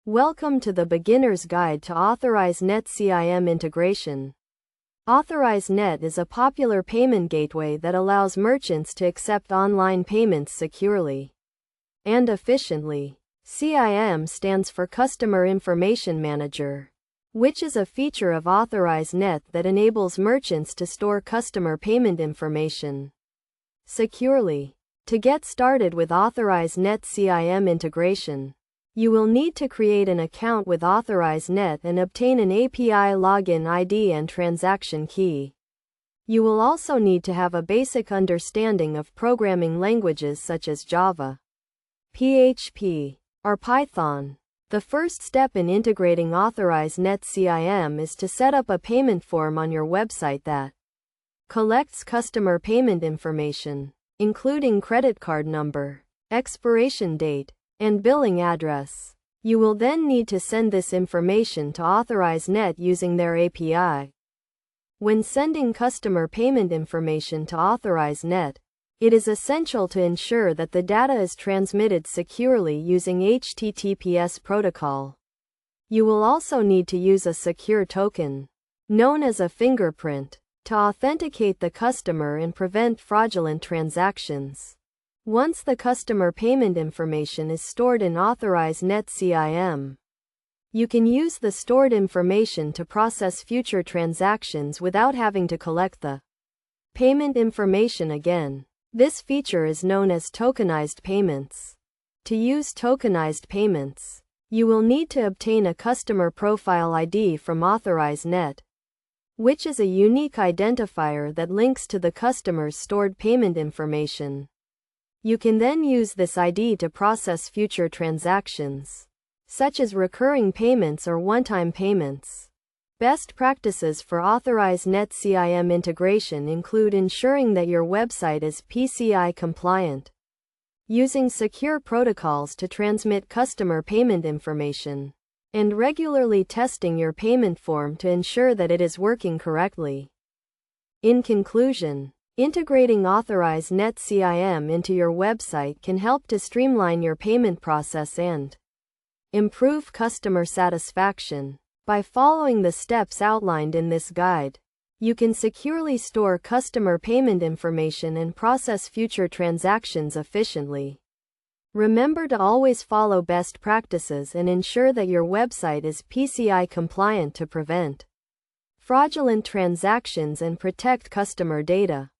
Welcome to the Beginner's Guide to Authorize Net CIM Integration. Authorize Net is a popular payment gateway that allows merchants to accept online payments securely and efficiently. CIM stands for Customer Information Manager, which is a feature of Authorize Net that enables merchants to store customer payment information securely. To get started with Authorize Net CIM integration, you will need to create an account with Authorize Net and obtain an API login ID and transaction key. You will also need to have a basic understanding of programming languages such as Java, PHP, or Python. The first step in integrating Authorize Net CIM is to set up a payment form on your website that collects customer payment information, including credit card number, expiration date, and billing address. You will then need to send this information to Authorize Net using their API. When sending customer payment information to Authorize Net, it is essential to ensure that the data is transmitted securely using HTTPS protocol. You will also need to use a secure token, known as a fingerprint, to authenticate the customer and prevent fraudulent transactions. Once the customer payment information is stored in Authorize Net CIM, you can use the stored information to process future transactions without having to collect the payment information again. This feature is known as tokenized payments. To use tokenized payments, you will need to obtain a customer profile ID from Authorize Net, which is a unique identifier that links to the customer's stored payment information. You can then use this ID to process future transactions, such as recurring payments or one-time payments. Best practices for Authorize Net CIM integration include ensuring that your website is PCI compliant, using secure protocols to transmit customer payment information, and regularly testing your payment form to ensure that it is working correctly. In conclusion, integrating Authorize Net CIM into your website can help to streamline your payment process and improve customer satisfaction. By following the steps outlined in this guide, you can securely store customer payment information and process future transactions efficiently. Remember to always follow best practices and ensure that your website is PCI compliant to prevent fraudulent transactions and protect customer data.